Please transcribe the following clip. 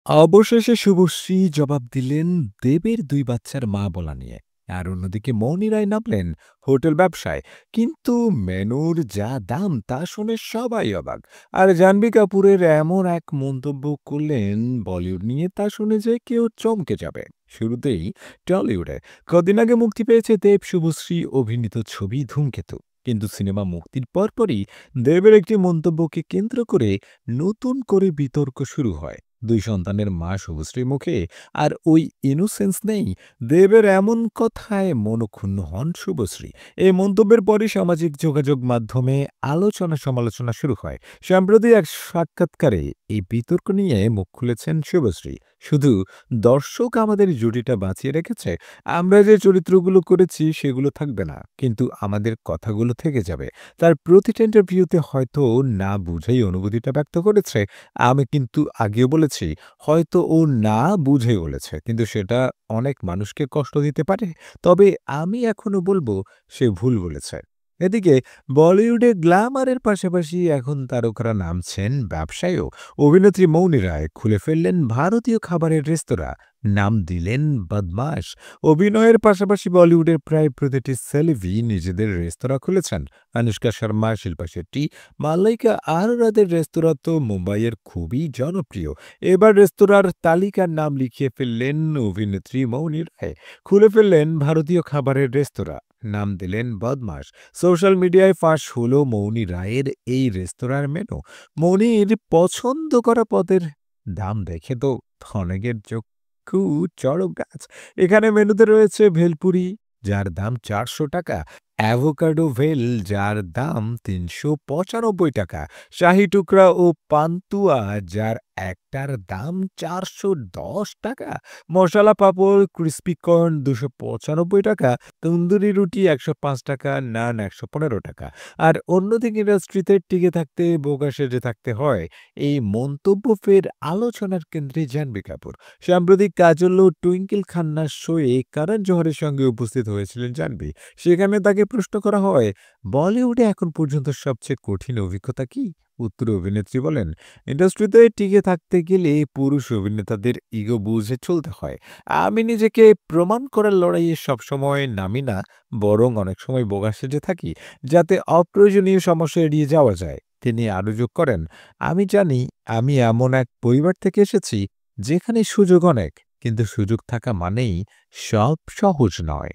অবশেষে শুভশ্রী জবাব দিলেন দেবের ২ বাচ্চার মা বলা নিয়ে। আর অন্যদিকে মৌনি রায় নামলেন হোটেল ব্যবসায়। কিন্তু মেনুর যা দাম তা শুনে সবাই অবাক। আর জাহ্নবী কাপুরের এমন এক মন্তব্য করলেন বলিউড নিয়ে, তা শুনে যে কেউ চমকে যাবে। শুরুতেই টলিউডে কদিন আগে মুক্তি পেয়েছে দেব শুভশ্রী অভিনীত ছবি 'ধূমকেতু'। কিন্তু সিনেমা মুক্তির পরপরই দেবের একটি মন্তব্যকে কেন্দ্র করে নতুন করে বিতর্ক শুরু হয়। ২ সন্তানের মা শুভশ্রীর মুখে আর ওই ইনোসেন্স নেই। দেবের এমন কথায় মনঃক্ষুণ্ণ হন শুভশ্রী। এই মন্তব্যের পরই সামাজিক যোগাযোগ মাধ্যমে আলোচনা সমালোচনা শুরু হয়। সম্প্রতি এক সাক্ষাৎকারে এই বিতর্ক নিয়ে মুখ খুলেছেন শুভশ্রী। শুধু দর্শক আমাদের জুটিটা বাঁচিয়ে রেখেছে। আমরা যে চরিত্রগুলো করেছি সেগুলো থাকবে না, কিন্তু আমাদের কথাগুলো থেকে যাবে। তার প্রতিটা ইন্টারভিউতে হয়তো না বুঝেই অনুভূতিটা ব্যক্ত করেছে। আমি কিন্তু আগেও বলেছি, হয়তো ও না বুঝে বলেছে। কিন্তু সেটা অনেক মানুষকে কষ্ট দিতে পারে। তবে আমি এখনো বলব সে ভুল বলেছে। এদিকে বলিউডে গ্ল্যামারের পাশাপাশি এখন তারকারা নামছেন ব্যবসায়ও। অভিনেত্রী মৌনি রায় খুলে ফেললেন ভারতীয় খাবারের রেস্তোরাঁ। নাম দিলেন বদমাশ। অভিনয়ের পাশাপাশি বলিউডের প্রায় প্রতিটি সেলিব্রিটি নিজেদের রেস্তোরাঁ খুলেছেন। আনুষ্কা শর্মা, শিল্পা শেট্টি, মালাইকা আরোরাদের রেস্তোরাঁ তো মুম্বাইয়ের খুবই জনপ্রিয়। এবার রেস্তোরাঁর তালিকার নাম লিখিয়ে ফেললেন অভিনেত্রী মৌনি রায়। খুলে ফেললেন ভারতীয় খাবারের রেস্তোরাঁ। নাম দিলেন বদমাশ। সোশ্যাল মিডিয়ায় ফাঁস হলো মৌনি রায়ের এই রেস্তোরাঁর মেনু। মৌনির পছন্দ করা পদের দাম দেখে তো অনেকের চক্ষু চড়ক গাছ। এখানে মেনুতে রয়েছে ভেলপুরি, যার দাম ৳৪০০, অ্যাভোকাডো ভেল, যার দাম ৳৩৯৫, শাহী টুকরা ও পান্তুয়া, যার একটার দাম ৳৪১০, মশলা পাঁপড়, ক্রিসপি কর্ন ৳২৯৫, তন্দুরি রুটি ৳১০৫, নান ৳১১৫। আর অন্যদিকে ইন্ডাস্ট্রিতে টিকে থাকতে বোকা সেজে থাকতে হয়। এই মন্তব্য ফের আলোচনার কেন্দ্রে জাহ্নবী কাপুর। সাম্প্রতিক কাজল ও টুইঙ্কেল খান্নার শোয়ে করণ জোহরের সঙ্গে উপস্থিত হয়েছিলেন জাহ্নবী। সেখানে তাকে প্রশ্ন করা হয়, বলিউডে এখন পর্যন্ত সবচেয়ে কঠিন অভিজ্ঞতা কি? উত্তরে অভিনেত্রী বলেন, ইন্ডাস্ট্রিতে টিকে থাকতে গেলে পুরুষ অভিনেতাদের ইগো বুঝে চলতে হয়। আমি নিজেকে প্রমাণ করার লড়াইয়ে সবসময় নামি না, বরং অনেক সময় বোকা সেজে থাকি, যাতে অপ্রয়োজনীয় সমস্যা এড়িয়ে যাওয়া যায়। তিনি আরো যোগ করেন, আমি জানি আমি এমন এক পরিবার থেকে এসেছি যেখানে সুযোগ অনেক, কিন্তু সুযোগ থাকা মানেই সব সহজ নয়।